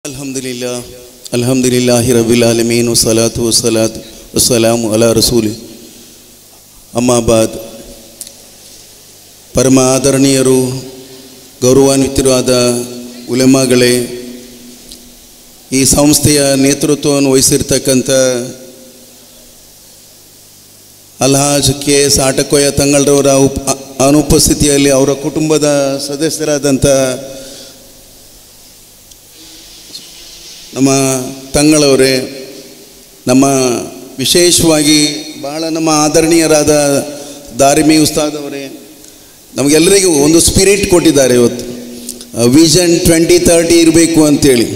ಅಲ್ಹಮ್ದುಲಿಲ್ಲಾಹಿ ರಬ್ಬಿಲ್ ಆಲಮೀನ್ ವಸ್ಸಲಾತು ವಸ್ಸಲಾಮು ಅಲಾ ರಸೂಲಿ ಅಮ್ಮಾಬಾದ್. ಪರಮ ಆದರಣೀಯರು, ಗೌರವಾನ್ವಿತರಾದ ಉಲೆಮಾಗಳೇ, ಈ ಸಂಸ್ಥೆಯ ನೇತೃತ್ವವನ್ನು ವಹಿಸಿರ್ತಕ್ಕಂಥ ಅಲ್ಹಾಜ್ ಕೆ.ಎಸ್. ಆಟಕೋಯ ತಂಗಳರವರ ಅನುಪಸ್ಥಿತಿಯಲ್ಲಿ ಅವರ ಕುಟುಂಬದ ಸದಸ್ಯರಾದಂಥ ನಮ್ಮ ತಂಗಳವರೇ, ನಮ್ಮ ವಿಶೇಷವಾಗಿ ಬಹಳ ನಮ್ಮ ಆದರಣೀಯರಾದ ದಾರಿಮಿ ಉಸ್ತಾದ್ ಅವರೇ, ನಮಗೆಲ್ಲರಿಗೂ ಒಂದು ಸ್ಪಿರಿಟ್ ಕೊಟ್ಟಿದ್ದಾರೆ. ಇವತ್ತು ವಿಷನ್ 2030 ಇರಬೇಕು ಅಂಥೇಳಿ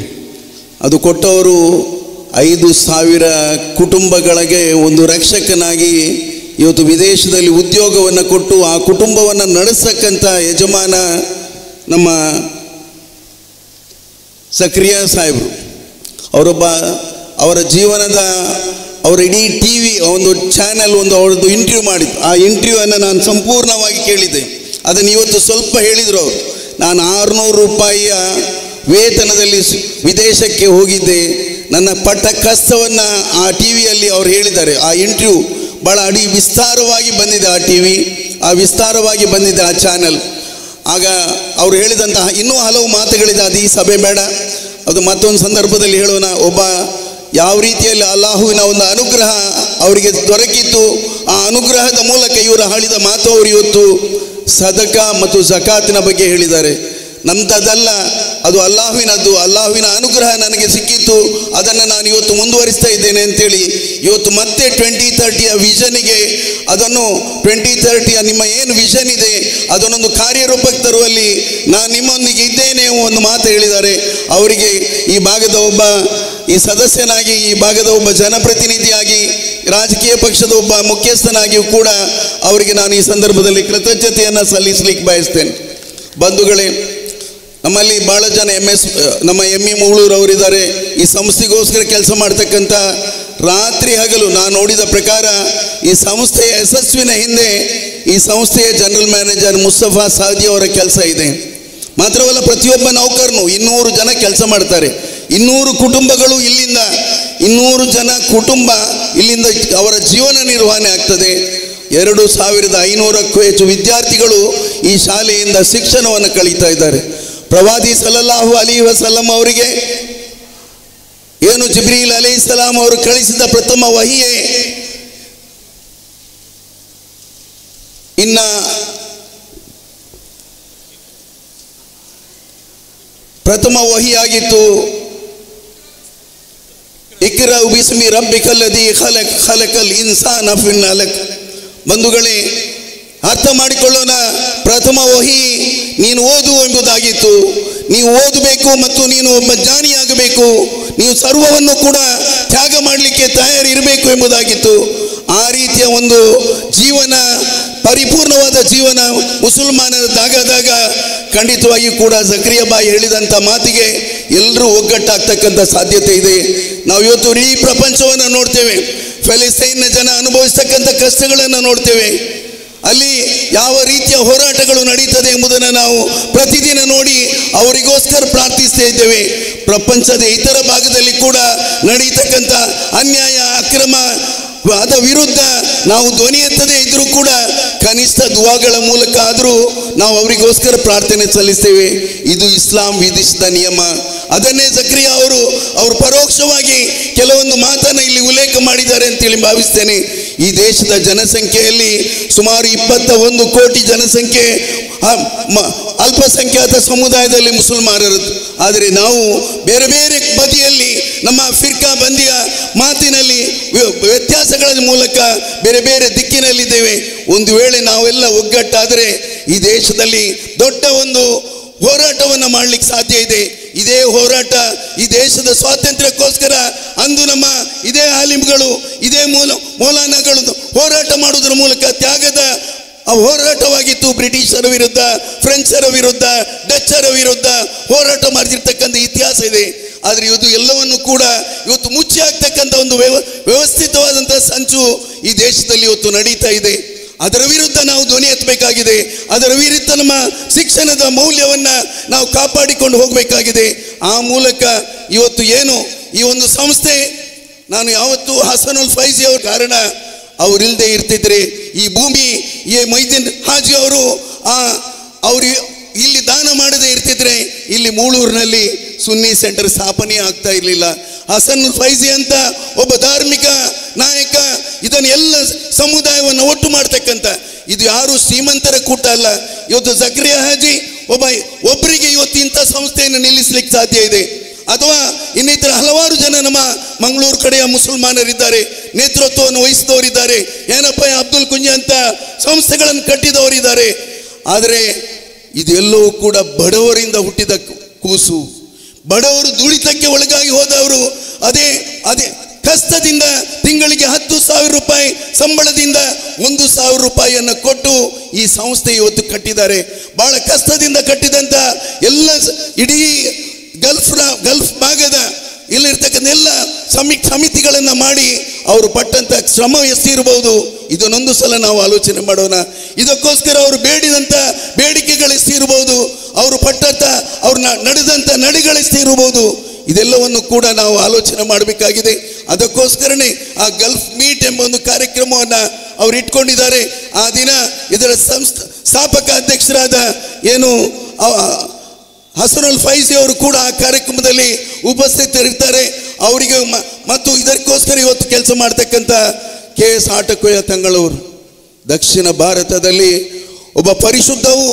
ಅದು ಕೊಟ್ಟವರು 5,000 ಕುಟುಂಬಗಳಿಗೆ ಒಂದು ರಕ್ಷಕನಾಗಿ ಇವತ್ತು ವಿದೇಶದಲ್ಲಿ ಉದ್ಯೋಗವನ್ನು ಕೊಟ್ಟು ಆ ಕುಟುಂಬವನ್ನು ನಡೆಸಕ್ಕಂಥ ಯಜಮಾನ ನಮ್ಮ ಸಕ್ರಿಯ ಸಾಹೇಬರು. ಅವರ ಜೀವನದ ಅವರ ಇಡೀ ಟಿ ವಿ ಒಂದು ಚಾನೆಲ್ ಅವ್ರದ್ದು ಇಂಟರ್ವ್ಯೂ ಮಾಡಿತ್ತು. ಆ ಇಂಟರ್ವ್ಯೂವನ್ನು ನಾನು ಸಂಪೂರ್ಣವಾಗಿ ಕೇಳಿದ್ದೆ. ಅದನ್ನು ಇವತ್ತು ಸ್ವಲ್ಪ ಹೇಳಿದರು ಅವರು. ನಾನು 600 ರೂಪಾಯಿಯ ವೇತನದಲ್ಲಿ ವಿದೇಶಕ್ಕೆ ಹೋಗಿದ್ದೆ. ನನ್ನ ಪಟ್ಟ ಕಷ್ಟವನ್ನು ಆ ಟಿ ವಿಯಲ್ಲಿ ಅವ್ರು ಹೇಳಿದ್ದಾರೆ. ಆ ಇಂಟರ್ವ್ಯೂ ಭಾಳ ವಿಸ್ತಾರವಾಗಿ ಬಂದಿದೆ. ಆ ಟಿ ವಿ ವಿಸ್ತಾರವಾಗಿ ಬಂದಿದೆ ಆ ಚಾನೆಲ್. ಆಗ ಅವರು ಹೇಳಿದಂತಹ ಇನ್ನೂ ಹಲವು ಮಾತುಗಳಿದೆ. ಅದು ಈ ಸಭೆ ಬೇಡ, ಅದು ಮತ್ತೊಂದು ಸಂದರ್ಭದಲ್ಲಿ ಹೇಳೋಣ. ಒಬ್ಬ ಯಾವ ರೀತಿಯಲ್ಲಿ ಅಲ್ಲಾಹುವಿನ ಒಂದು ಅನುಗ್ರಹ ಅವರಿಗೆ ದೊರಕಿತ್ತು, ಆ ಅನುಗ್ರಹದ ಮೂಲಕ ಇವರು ಹೇಳಿದ ಮಾತು ಅವರು ಇವತ್ತು ಸದಕ ಮತ್ತು ಜಕಾತಿನ ಬಗ್ಗೆ ಹೇಳಿದ್ದಾರೆ. ನಮ್ಮದಲ್ಲ, ಅದು ಅಲ್ಲಾಹುವಿನದ್ದು. ಅಲ್ಲಾಹುವಿನ ಅನುಗ್ರಹ ನನಗೆ ಸಿಕ್ಕಿತ್ತು, ಅದನ್ನು ನಾನು ಇವತ್ತು ಮುಂದುವರಿಸ್ತಾ ಇದ್ದೇನೆ ಅಂತೇಳಿ ಇವತ್ತು ಮತ್ತೆ 2030ಯ ವಿಷನಿಗೆ ಅದನ್ನು 2030ಯ ನಿಮ್ಮ ಏನು ವಿಷನ್ ಇದೆ ಅದನ್ನೊಂದು ಕಾರ್ಯರೂಪಕ್ಕೆ ತರುವಲ್ಲಿ ನಾನು ನಿಮ್ಮೊಂದಿಗೆ ಇದ್ದೇನೆ ಒಂದು ಮಾತು ಹೇಳಿದ್ದಾರೆ. ಅವರಿಗೆ ಈ ಭಾಗದ ಈ ಸದಸ್ಯನಾಗಿ, ಈ ಭಾಗದ ಒಬ್ಬ ಜನಪ್ರತಿನಿಧಿಯಾಗಿ, ರಾಜಕೀಯ ಪಕ್ಷದ ಒಬ್ಬ ಮುಖ್ಯಸ್ಥನಾಗಿಯೂ ಕೂಡ ಅವರಿಗೆ ನಾನು ಈ ಸಂದರ್ಭದಲ್ಲಿ ಕೃತಜ್ಞತೆಯನ್ನು ಸಲ್ಲಿಸಲಿಕ್ಕೆ ಬಯಸ್ತೇನೆ. ಬಂಧುಗಳೇ, ನಮ್ಮಲ್ಲಿ ಭಾಳ ಜನ ನಮ್ಮ ಎಂ.ಇ. ಮುಗಳೂರವರಿದ್ದಾರೆ. ಈ ಸಂಸ್ಥೆಗೋಸ್ಕರ ಕೆಲಸ ಮಾಡ್ತಕ್ಕಂಥ ರಾತ್ರಿ ಹಗಲು ನಾನು ನೋಡಿದ ಪ್ರಕಾರ ಈ ಸಂಸ್ಥೆಯ ಯಶಸ್ವಿನ ಹಿಂದೆ ಈ ಸಂಸ್ಥೆಯ ಜನರಲ್ ಮ್ಯಾನೇಜರ್ ಮುಸ್ತಫಾ ಸಾದಿ ಅವರ ಕೆಲಸ ಇದೆ. ಮಾತ್ರವಲ್ಲ, ಪ್ರತಿಯೊಬ್ಬ ನೌಕರನು 200 ಜನ ಕೆಲಸ ಮಾಡ್ತಾರೆ. 200 ಕುಟುಂಬಗಳು ಇಲ್ಲಿಂದ 200 ಜನ ಕುಟುಂಬ ಇಲ್ಲಿಂದ ಅವರ ಜೀವನ ನಿರ್ವಹಣೆ ಆಗ್ತದೆ. 2,500ಕ್ಕೂ ಹೆಚ್ಚು ವಿದ್ಯಾರ್ಥಿಗಳು ಈ ಶಾಲೆಯಿಂದ ಶಿಕ್ಷಣವನ್ನು ಕಳೀತಾ ಇದ್ದಾರೆ. ಪ್ರವಾದಿ ಸಲ್ಲಲ್ಲಾಹು ಅಲೈಹಿ ವಸಲ್ಲಂ ಅವರಿಗೆ ಏನು ಜಿಬ್ರೀಲ್ ಅಲೈಹಿಸ್ಸಲಾಂ ಅವರು ಕಳಿಸಿದ ಪ್ರಥಮ ವಹಿಯೇ ಪ್ರಥಮ ವಹಿಯಾಗಿತ್ತು. ಇಕ್ರಾ ಬಿಸ್ಮಿ ರಬ್ಬಿಕಲ್ಲದಿ ಖಲಕಲ್ ಇನ್ಸಾನ ಫಿನ್ ಅಲಕ್. ಬಂಧುಗಳೇ, ಅರ್ಥ ಮಾಡಿಕೊಳ್ಳೋಣ. ಪ್ರಥಮ ವಹಿ ನೀನು ಓದು ಎಂಬುದಾಗಿತ್ತು. ನೀವು ಓದಬೇಕು ಮತ್ತು ನೀನು ಒಬ್ಬ ಜ್ಞಾನಿಯಾಗಬೇಕು, ನೀವು ಸರ್ವವನ್ನು ಕೂಡ ತ್ಯಾಗ ಮಾಡಲಿಕ್ಕೆ ತಯಾರಿರಬೇಕು ಎಂಬುದಾಗಿತ್ತು. ಆ ರೀತಿಯ ಒಂದು ಜೀವನ, ಪರಿಪೂರ್ಣವಾದ ಜೀವನ ಮುಸಲ್ಮಾನರಾದಾಗ ಖಂಡಿತವಾಗಿಯೂ ಕೂಡ ಜಕರಿಯಾ ಬಾಯಿ ಹೇಳಿದಂಥ ಮಾತಿಗೆ ಎಲ್ಲರೂ ಒಗ್ಗಟ್ಟಾಗ್ತಕ್ಕಂಥ ಸಾಧ್ಯತೆ ಇದೆ. ನಾವು ಇವತ್ತು ಇಡೀ ಪ್ರಪಂಚವನ್ನು ನೋಡ್ತೇವೆ. ಫೆಲಿಸ್ಟೈನ್ನ ಜನ ಅನುಭವಿಸ್ತಕ್ಕಂಥ ಕಷ್ಟಗಳನ್ನು ನೋಡ್ತೇವೆ. ಅಲ್ಲಿ ಯಾವ ರೀತಿಯ ಹೋರಾಟಗಳು ನಡೀತದೆ ಎಂಬುದನ್ನು ನಾವು ಪ್ರತಿದಿನ ನೋಡಿ ಅವರಿಗೋಸ್ಕರ ಪ್ರಾರ್ಥಿಸ್ತಾ ಇದ್ದೇವೆ. ಪ್ರಪಂಚದ ಇತರ ಭಾಗದಲ್ಲಿ ಕೂಡ ನಡೀತಕ್ಕಂಥ ಅನ್ಯಾಯ, ಅಕ್ರಮ ಅದರ ವಿರುದ್ಧ ನಾವು ಧ್ವನಿ ಎತ್ತದೇ ಇದ್ರೂ ಕೂಡ ಕನಿಷ್ಠ ದುವಾಗಳ ಮೂಲಕ ಆದರೂ ನಾವು ಅವರಿಗೋಸ್ಕರ ಪ್ರಾರ್ಥನೆ ಸಲ್ಲಿಸ್ತೇವೆ. ಇದು ಇಸ್ಲಾಂ ವಿಧಿಸಿದ ನಿಯಮ. ಅದನ್ನೇ ಜಕರಿಯಾ ಅವರು ಪರೋಕ್ಷವಾಗಿ ಕೆಲವೊಂದು ಮಾತನ್ನು ಇಲ್ಲಿ ಉಲ್ಲೇಖ ಮಾಡಿದ್ದಾರೆ ಅಂತೇಳಿ ಭಾವಿಸ್ತೇನೆ. ಈ ದೇಶದ ಜನಸಂಖ್ಯೆಯಲ್ಲಿ ಸುಮಾರು 21 ಕೋಟಿ ಜನಸಂಖ್ಯೆ ಅಲ್ಪಸಂಖ್ಯಾತ ಸಮುದಾಯದಲ್ಲಿ ಮುಸಲ್ಮಾನರದ್ದು. ಆದರೆ ನಾವು ಬೇರೆ ಬೇರೆ ಬದಿಯಲ್ಲಿ ನಮ್ಮ ಫಿರ್ಕಾ ಬಂದಿಯ ಮಾತಿನಲ್ಲಿ ವ್ಯತ್ಯಾಸಗಳ ಮೂಲಕ ಬೇರೆ ಬೇರೆ ದಿಕ್ಕಿನಲ್ಲಿದ್ದೇವೆ. ಒಂದು ವೇಳೆ ನಾವೆಲ್ಲ ಒಗ್ಗಟ್ಟಾದರೆ ಈ ದೇಶದಲ್ಲಿ ದೊಡ್ಡ ಒಂದು ಹೋರಾಟವನ್ನು ಮಾಡಲಿಕ್ಕೆ ಸಾಧ್ಯ ಇದೆ. ಇದೇ ಹೋರಾಟ ಈ ದೇಶದ ಸ್ವಾತಂತ್ರ್ಯಕ್ಕೋಸ್ಕರ ಅಂದು ನಮ್ಮ ಇದೇ ಆಲಿಮ್ಗಳು, ಇದೇ ಮೌಲಾನಾಗಳು ಹೋರಾಟ ಮಾಡುವುದರ ಮೂಲಕ ತ್ಯಾಗದ ಹೋರಾಟವಾಗಿತ್ತು. ಬ್ರಿಟಿಷರ ವಿರುದ್ಧ, ಫ್ರೆಂಚರ ವಿರುದ್ಧ, ಡಚ್ಚರ ವಿರುದ್ಧ ಹೋರಾಟ ಮಾಡಿರ್ತಕ್ಕಂಥ ಇತಿಹಾಸ ಇದೆ. ಆದರೆ ಇದು ಎಲ್ಲವನ್ನು ಕೂಡ ಇವತ್ತು ಮುಚ್ಚಿ ಹಾಕ್ತಕ್ಕಂಥ ಒಂದು ವ್ಯವಸ್ಥಿತವಾದಂಥ ಸಂಚು ಈ ದೇಶದಲ್ಲಿ ಇವತ್ತು ನಡೀತಾ ಇದೆ. ಅದರ ವಿರುದ್ಧ ನಾವು ಧ್ವನಿ ಎತ್ತಬೇಕಾಗಿದೆ. ಅದರ ವಿರುದ್ಧ ನಮ್ಮ ಶಿಕ್ಷಣದ ಮೌಲ್ಯವನ್ನು ನಾವು ಕಾಪಾಡಿಕೊಂಡು ಹೋಗಬೇಕಾಗಿದೆ. ಆ ಮೂಲಕ ಇವತ್ತು ಏನು ಈ ಒಂದು ಸಂಸ್ಥೆ, ನಾನು ಯಾವತ್ತೂ ಹಸನುಲ್ ಫೈಜಿ ಅವ್ರ ಕಾರಣ, ಅವರಿಲ್ಲದೆ ಇರ್ತಿದ್ರೆ ಈ ಭೂಮಿ ಈ ಮೈದೀನ್ ಹಾಜಿ ಅವರು ಇಲ್ಲಿ ದಾನ ಮಾಡದೇ ಇರ್ತಿದ್ರೆ ಇಲ್ಲಿ ಮೂಳೂರಿನಲ್ಲಿ ಸುನ್ನಿ ಸೆಂಟರ್ ಸ್ಥಾಪನೆ ಆಗ್ತಾ ಇರಲಿಲ್ಲ. ಹಸನುಲ್ ಫೈಜಿ ಅಂತ ಒಬ್ಬ ಧಾರ್ಮಿಕ ನಾಯಕ ಇದನ್ನು ಎಲ್ಲ ಸಮುದಾಯವನ್ನು ಒಟ್ಟು ಮಾಡ್ತಕ್ಕಂಥ, ಇದು ಯಾರು ಶ್ರೀಮಂತರ ಕೂಟ ಅಲ್ಲ. ಇವತ್ತು ಜಕರಿಯಾ ಹಾಜಿ ಒಬ್ಬರಿಗೆ ಇವತ್ತು ಇಂಥ ಸಂಸ್ಥೆಯನ್ನು ನಿಲ್ಲಿಸಲಿಕ್ಕೆ ಸಾಧ್ಯ ಇದೆ. ಅಥವಾ ಇನ್ನಿತರ ಹಲವಾರು ಜನ ನಮ್ಮ ಮಂಗಳೂರು ಕಡೆಯ ಮುಸಲ್ಮಾನರಿದ್ದಾರೆ, ನೇತೃತ್ವವನ್ನು ವಹಿಸಿದವರಿದ್ದಾರೆ, ಏನಪ್ಪ ಅಬ್ದುಲ್ ಕುಂಜಿ ಅಂತ ಸಂಸ್ಥೆಗಳನ್ನು ಕಟ್ಟಿದವರಿದ್ದಾರೆ. ಆದರೆ ಇದೆಲ್ಲವೂ ಕೂಡ ಬಡವರಿಂದ ಹುಟ್ಟಿದ ಕೂಸು, ಬಡವರು ದುಡಿತಕ್ಕೆ ಒಳಗಾಗಿ ಹೋದವರು. ಅದೇ ಕಷ್ಟದಿಂದ ತಿಂಗಳಿಗೆ 10,000 ರೂಪಾಯಿ ಸಂಬಳದಿಂದ 1,000 ರೂಪಾಯಿಯನ್ನು ಕೊಟ್ಟು ಈ ಸಂಸ್ಥೆ ಇವತ್ತು ಕಟ್ಟಿದ್ದಾರೆ. ಬಹಳ ಕಷ್ಟದಿಂದ ಕಟ್ಟಿದಂಥ ಎಲ್ಲ ಇಡೀ ಗಲ್ಫ್ ಭಾಗದ ಇಲ್ಲಿರ್ತಕ್ಕಂಥ ಎಲ್ಲ ಸಮಿತಿಗಳನ್ನು ಮಾಡಿ ಅವರು ಪಟ್ಟಂತ ಶ್ರಮ ಎಷ್ಟಿರಬಹುದು, ಇದನ್ನೊಂದು ಸಲ ನಾವು ಆಲೋಚನೆ ಮಾಡೋಣ. ಇದಕ್ಕೋಸ್ಕರ ಅವರು ಬೇಡಿದಂಥ ಬೇಡಿಕೆಗಳೆಷ್ಟಿರಬಹುದು, ಅವರು ಪಟ್ಟಂತ ಅವ್ರು ನಡೆದಂಥ ನಡೆಗಳೆಷ್ಟಿರಬಹುದು, ಇದೆಲ್ಲವನ್ನು ಕೂಡ ನಾವು ಆಲೋಚನೆ ಮಾಡಬೇಕಾಗಿದೆ. ಅದಕ್ಕೋಸ್ಕರನೇ ಆ ಗಲ್ಫ್ ಮೀಟ್ ಎಂಬ ಒಂದು ಕಾರ್ಯಕ್ರಮವನ್ನು ಅವರು ಇಟ್ಕೊಂಡಿದ್ದಾರೆ. ಆ ದಿನ ಇದರ ಸ್ಥಾಪಕ ಅಧ್ಯಕ್ಷರಾದ ಏನು ಹಸನುಲ್ ಫೈಜಿ ಅವರು ಕೂಡ ಆ ಕಾರ್ಯಕ್ರಮದಲ್ಲಿ ಉಪಸ್ಥಿತರಿರ್ತಾರೆ. ಅವರಿಗೆ ಮತ್ತು ಇದಕ್ಕೋಸ್ಕರ ಇವತ್ತು ಕೆಲಸ ಮಾಡ್ತಕ್ಕಂಥ KS ಆಟಕೋಯ ತಂಗಳವರು ದಕ್ಷಿಣ ಭಾರತದಲ್ಲಿ ಒಬ್ಬ ಪರಿಶುದ್ಧವು,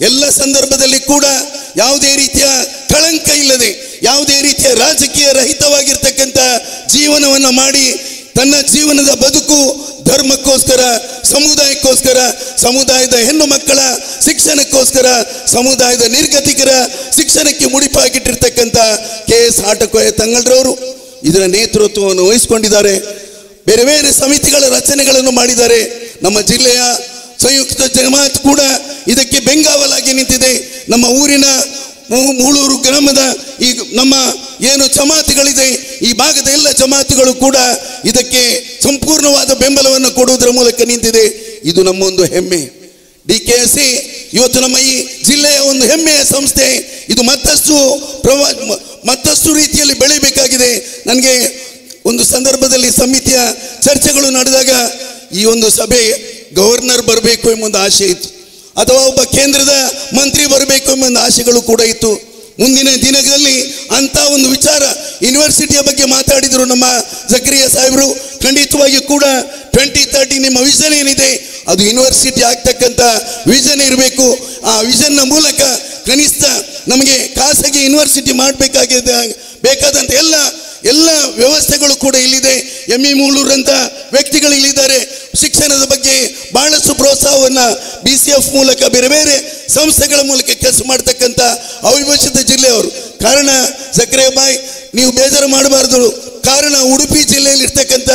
ಎಲ್ಲ ಸಂದರ್ಭದಲ್ಲಿ ಕೂಡ ಯಾವುದೇ ರೀತಿಯ ಕಳಂಕ ಇಲ್ಲದೆ, ಯಾವುದೇ ರೀತಿಯ ರಾಜಕೀಯ ರಹಿತವಾಗಿರ್ತಕ್ಕಂಥ ಜೀವನವನ್ನು ಮಾಡಿ ತನ್ನ ಜೀವನದ ಬದುಕು ಧರ್ಮಕ್ಕೋಸ್ಕರ, ಸಮುದಾಯಕ್ಕೋಸ್ಕರ, ಸಮುದಾಯದ ಹೆಣ್ಣು ಮಕ್ಕಳ ಶಿಕ್ಷಣಕ್ಕೋಸ್ಕರ, ಸಮುದಾಯದ ನಿರ್ಗತಿಕರ ಶಿಕ್ಷಣಕ್ಕೆ ಮುಡಿಪಾಗಿಟ್ಟಿರ್ತಕ್ಕಂಥ KS ಆಟಕೋಯ ತಂಗಳರವರು ಇದರ ನೇತೃತ್ವವನ್ನು ವಹಿಸಿಕೊಂಡಿದ್ದಾರೆ. ಬೇರೆ ಬೇರೆ ಸಮಿತಿಗಳ ರಚನೆಗಳನ್ನು ಮಾಡಿದ್ದಾರೆ. ನಮ್ಮ ಜಿಲ್ಲೆಯ ಸಂಯುಕ್ತ ಜಮಾತ್ ಕೂಡ ಇದಕ್ಕೆ ಬೆಂಗಾವಲಾಗಿ ನಿಂತಿದೆ. ನಮ್ಮ ಊರಿನ ಮೂಳೂರು ಗ್ರಾಮದ ಈ ನಮ್ಮ ಏನು ಜಮಾತುಗಳಿದೆ, ಈ ಭಾಗದ ಎಲ್ಲ ಜಮಾತುಗಳು ಕೂಡ ಇದಕ್ಕೆ ಸಂಪೂರ್ಣವಾದ ಬೆಂಬಲವನ್ನು ಕೊಡುವುದರ ಮೂಲಕ ನಿಂತಿದೆ. ಇದು ನಮ್ಮ ಒಂದು ಹೆಮ್ಮೆ. DKSC ಇವತ್ತು ನಮ್ಮ ಈ ಜಿಲ್ಲೆಯ ಒಂದು ಹೆಮ್ಮೆಯ ಸಂಸ್ಥೆ. ಇದು ಮತ್ತಷ್ಟು ರೀತಿಯಲ್ಲಿ ಬೆಳೆಯಬೇಕಾಗಿದೆ. ನನಗೆ ಒಂದು ಸಂದರ್ಭದಲ್ಲಿ ಸಮಿತಿಯ ಚರ್ಚೆಗಳು ನಡೆದಾಗ ಈ ಒಂದು ಸಭೆ ಗವರ್ನರ್ ಬರಬೇಕು ಎಂಬ ಒಂದು ಆಶೆ ಇತ್ತು, ಅಥವಾ ಒಬ್ಬ ಕೇಂದ್ರದ ಮಂತ್ರಿ ಬರಬೇಕು ಎಂಬ ಒಂದು ಆಶೆಗಳು ಕೂಡ ಇತ್ತು. ಮುಂದಿನ ದಿನಗಳಲ್ಲಿ ಅಂತ ಒಂದು ವಿಚಾರ ಯೂನಿವರ್ಸಿಟಿಯ ಬಗ್ಗೆ ಮಾತಾಡಿದರು ನಮ್ಮ ಜಕರಿಯಾ ಸಾಹೇಬರು. ಖಂಡಿತವಾಗಿಯೂ ಕೂಡ 2030 ನಿಮ್ಮ ವಿಷನ್ ಏನಿದೆ ಅದು ಯೂನಿವರ್ಸಿಟಿ ಆಗ್ತಕ್ಕಂಥ ವಿಷನ್ ಇರಬೇಕು. ಆ ವಿಷನ್ನ ಮೂಲಕ ಕನಿಷ್ಠ ನಮಗೆ ಖಾಸಗಿ ಯೂನಿವರ್ಸಿಟಿ ಬೇಕಾದಂಥ ಎಲ್ಲ ವ್ಯವಸ್ಥೆಗಳು ಕೂಡ ಇಲ್ಲಿದೆ. ME ಮೂಳೂರಂಥ ವ್ಯಕ್ತಿಗಳು ಇಲ್ಲಿದ್ದಾರೆ. ಶಿಕ್ಷಣದ ಬಗ್ಗೆ ಬಹಳಷ್ಟು ಪ್ರೋತ್ಸಾಹವನ್ನು BCF ಮೂಲಕ ಬೇರೆ ಬೇರೆ ಸಂಸ್ಥೆಗಳ ಮೂಲಕ ಕೆಲಸ ಮಾಡ್ತಕ್ಕಂಥ ಅವಿಭಜಿತ ಜಿಲ್ಲೆಯವರು. ಕಾರಣ ಜಕರಿಯಾ ಬಾಯ್, ನೀವು ಬೇಜಾರು ಮಾಡಬಾರ್ದು. ಕಾರಣ ಉಡುಪಿ ಜಿಲ್ಲೆಯಲ್ಲಿ ಇರ್ತಕ್ಕಂಥ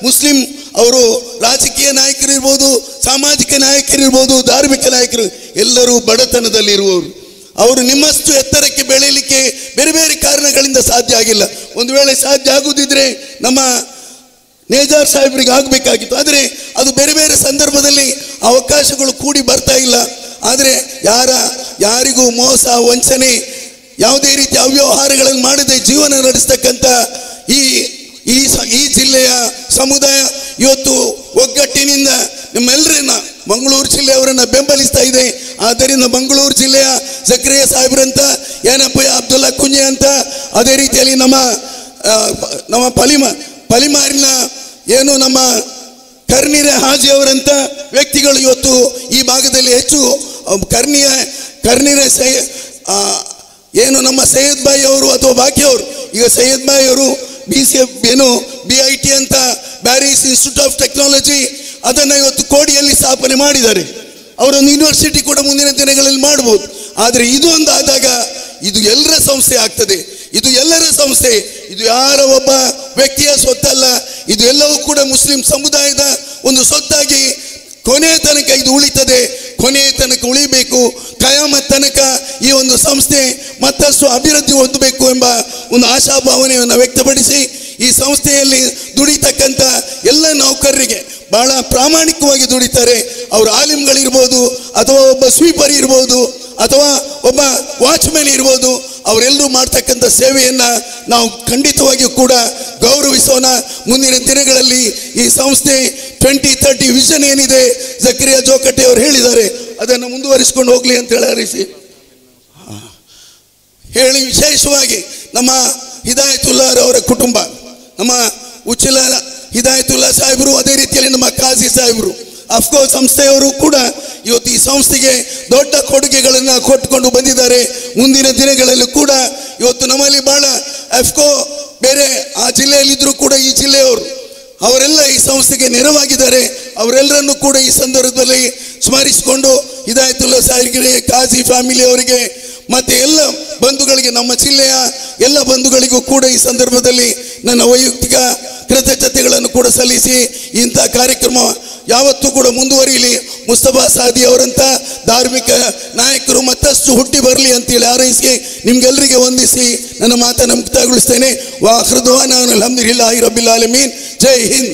ಮುಸ್ಲಿಂ ಅವರು ರಾಜಕೀಯ ನಾಯಕರಿರ್ಬೋದು, ಸಾಮಾಜಿಕ ನಾಯಕರಿರ್ಬೋದು, ಧಾರ್ಮಿಕ ನಾಯಕರು ಎಲ್ಲರೂ ಬಡತನದಲ್ಲಿರುವವರು. ಅವರು ನಿಮ್ಮಷ್ಟು ಎತ್ತರಕ್ಕೆ ಬೆಳೆಯಲಿಕ್ಕೆ ಬೇರೆ ಬೇರೆ ಕಾರಣಗಳಿಂದ ಸಾಧ್ಯ ಆಗಿಲ್ಲ. ಒಂದು ವೇಳೆ ಸಾಧ್ಯ ಆಗುವುದಿದ್ರೆ ನಮ್ಮ ನೇಜಾರ್ ಸಾಹೇಬರಿಗೆ ಆಗಬೇಕಾಗಿತ್ತು. ಆದರೆ ಅದು ಬೇರೆ ಬೇರೆ ಸಂದರ್ಭದಲ್ಲಿ ಅವಕಾಶಗಳು ಕೂಡಿ ಬರ್ತಾ ಇಲ್ಲ. ಆದರೆ ಯಾರಿಗೂ ಮೋಸ, ವಂಚನೆ, ಯಾವುದೇ ರೀತಿಯ ಅವ್ಯವಹಾರಗಳನ್ನು ಮಾಡದೆ ಜೀವನ ನಡೆಸ್ತಕ್ಕಂಥ ಈ ಜಿಲ್ಲೆಯ ಸಮುದಾಯ ಇವತ್ತು ಒಗ್ಗಟ್ಟಿನಿಂದ ನಿಮ್ಮೆಲ್ಲರನ್ನ ಮಂಗಳೂರು ಜಿಲ್ಲೆಯವರನ್ನು ಬೆಂಬಲಿಸ್ತಾ ಇದೆ. ಆದ್ದರಿಂದ ಮಂಗಳೂರು ಜಿಲ್ಲೆಯ ಜಕರಿಯಾ ಸಾಹೇಬ್ರಂತ, ಏನಪ್ಪ ಅಬ್ದುಲ್ಲಾ ಕುಂಜಿ ಅಂತ, ಅದೇ ರೀತಿಯಲ್ಲಿ ನಮ್ಮ ಪಲಿಮಾರಿನ ಏನು ನಮ್ಮ ಕರ್ನಿರೆ ಹಾಜಿ ಅವರಂತ ವ್ಯಕ್ತಿಗಳು ಇವತ್ತು ಈ ಭಾಗದಲ್ಲಿ ಹೆಚ್ಚು ಕರ್ನಿರೆ ಏನು ನಮ್ಮ ಸೈಯದ್ ಬಾಯಿ ಅವರು ಅಥವಾ ಬಾಕಿ ಅವರು, ಈಗ ಸೈಯದ್ ಬಾಯಿ ಅವರು BCF ಏನು BIT ಅಂತ ಬ್ಯಾರಿಸ್ ಇನ್ಸ್ಟಿಟ್ಯೂಟ್ ಆಫ್ ಟೆಕ್ನಾಲಜಿ ಅದನ್ನು ಇವತ್ತು ಕೋಡಿಯಲ್ಲಿ ಸ್ಥಾಪನೆ ಮಾಡಿದ್ದಾರೆ. ಅವರೊಂದು ಯೂನಿವರ್ಸಿಟಿ ಕೂಡ ಮುಂದಿನ ದಿನಗಳಲ್ಲಿ ಮಾಡ್ಬೋದು. ಆದರೆ ಇದು ಒಂದು ಆದಾಗ ಇದು ಎಲ್ಲರ ಸಂಸ್ಥೆ ಆಗ್ತದೆ. ಇದು ಎಲ್ಲರ ಸಂಸ್ಥೆ. ಇದು ಯಾರ ಒಬ್ಬ ವ್ಯಕ್ತಿಯ ಸೊತ್ತಲ್ಲ. ಇದು ಎಲ್ಲವೂ ಕೂಡ ಮುಸ್ಲಿಂ ಸಮುದಾಯದ ಒಂದು ಸೊತ್ತಾಗಿ ಕೊನೆಯ ತನಕ ಇದು ಉಳಿತದೆ. ಕೊನೆಯ ತನಕ ಉಳಿಬೇಕು. ಕಯಾಮತ್ ತನಕ ಈ ಒಂದು ಸಂಸ್ಥೆ ಮತ್ತಷ್ಟು ಅಭಿವೃದ್ಧಿ ಹೊಂದಬೇಕು ಎಂಬ ಒಂದು ಆಶಾಭಾವನೆಯನ್ನು ವ್ಯಕ್ತಪಡಿಸಿ ಈ ಸಂಸ್ಥೆಯಲ್ಲಿ ದುಡಿತಕ್ಕಂಥ ಎಲ್ಲ ನೌಕರರಿಗೆ ಬಹಳ ಪ್ರಾಮಾಣಿಕವಾಗಿ ದುಡಿತಾರೆ. ಅವರು ಆಲಿಮ್ಗಳಿರ್ಬೋದು, ಅಥವಾ ಒಬ್ಬ ಸ್ವೀಪರ್ ಇರ್ಬೋದು, ಅಥವಾ ಒಬ್ಬ ವಾಚ್ಮ್ಯಾನ್ ಇರ್ಬೋದು, ಅವರೆಲ್ಲರೂ ಮಾಡ್ತಕ್ಕಂಥ ಸೇವೆಯನ್ನು ನಾವು ಖಂಡಿತವಾಗಿಯೂ ಕೂಡ ಗೌರವಿಸೋಣ. ಮುಂದಿನ ದಿನಗಳಲ್ಲಿ ಈ ಸಂಸ್ಥೆ 2030 ವಿಷನ್ ಏನಿದೆ ಜಕರಿಯಾ ಜೋಕಟ್ಟೆ ಅವರು ಹೇಳಿದ್ದಾರೆ, ಅದನ್ನು ಮುಂದುವರಿಸಿಕೊಂಡು ಹೋಗಲಿ ಅಂತ ಹೇಳಿ ವಿಶೇಷವಾಗಿ ನಮ್ಮ ಹಿದಾಯತುಲ್ಲಾ ಅವರ ಕುಟುಂಬ, ನಮ್ಮ ಉಚ್ಚಿಲ ಹಿದಾಯತುಲ್ಲಾ ಸಾಹೇಬರು, ಅದೇ ರೀತಿಯಲ್ಲಿ ನಮ್ಮ ಕಾಜಿ ಸಾಹೇಬರು, ಅಫ್ಕೋರ್ಸ್ ಸಂಸ್ಥೆಯವರು ಕೂಡ ಇವತ್ತು ಈ ಸಂಸ್ಥೆಗೆ ದೊಡ್ಡ ಕೊಡುಗೆಗಳನ್ನು ಕೊಟ್ಟುಕೊಂಡು ಬಂದಿದ್ದಾರೆ. ಮುಂದಿನ ದಿನಗಳಲ್ಲಿ ಕೂಡ ಇವತ್ತು ನಮ್ಮಲ್ಲಿ ಬಹಳ ಅಫ್ಕೋ ಬೇರೆ ಆ ಜಿಲ್ಲೆಯಲ್ಲಿದ್ದರೂ ಕೂಡ ಈ ಜಿಲ್ಲೆಯವರು ಅವರೆಲ್ಲ ಈ ಸಂಸ್ಥೆಗೆ ನೆರವಾಗಿದ್ದಾರೆ. ಅವರೆಲ್ಲರನ್ನು ಕೂಡ ಈ ಸಂದರ್ಭದಲ್ಲಿ ಸ್ಮರಿಸಿಕೊಂಡು ಹಿದಾಯತುಲ್ಲಾ ಸಾಹೇಬ್ರಿಗೆ, ಕಾಜಿ ಫ್ಯಾಮಿಲಿ ಅವರಿಗೆ ಮತ್ತು ಎಲ್ಲ ಬಂಧುಗಳಿಗೆ, ನಮ್ಮ ಜಿಲ್ಲೆಯ ಎಲ್ಲ ಬಂಧುಗಳಿಗೂ ಕೂಡ ಈ ಸಂದರ್ಭದಲ್ಲಿ ನನ್ನ ವೈಯಕ್ತಿಕ ಕೃತಜ್ಞತೆಗಳನ್ನು ಕೂಡ ಸಲ್ಲಿಸಿ ಇಂಥ ಕಾರ್ಯಕ್ರಮ ಯಾವತ್ತೂ ಕೂಡ ಮುಂದುವರಿಯಲಿ. ಮುಸ್ತಫಾ ಸಾದಿ ಅವರಂಥ ಧಾರ್ಮಿಕ ನಾಯಕರು ಮತ್ತಷ್ಟು ಹುಟ್ಟಿ ಬರಲಿ ಅಂತೇಳಿ ಹಾರೈಸಿ ನಿಮ್ಗೆಲ್ಲರಿಗೆ ವಂದಿಸಿ ನನ್ನ ಮಾತನ್ನು ಮುಕ್ತಾಯಗೊಳಿಸ್ತೇನೆ. ವಾಖಿರು ದುಆನಾ ಅಲ್ಹಮ್ದುಲಿಲ್ಲಾಹಿ ರಬ್ಬಿಲ್ ಆಲಮೀನ್. ಜೈ ಹಿಂದ್.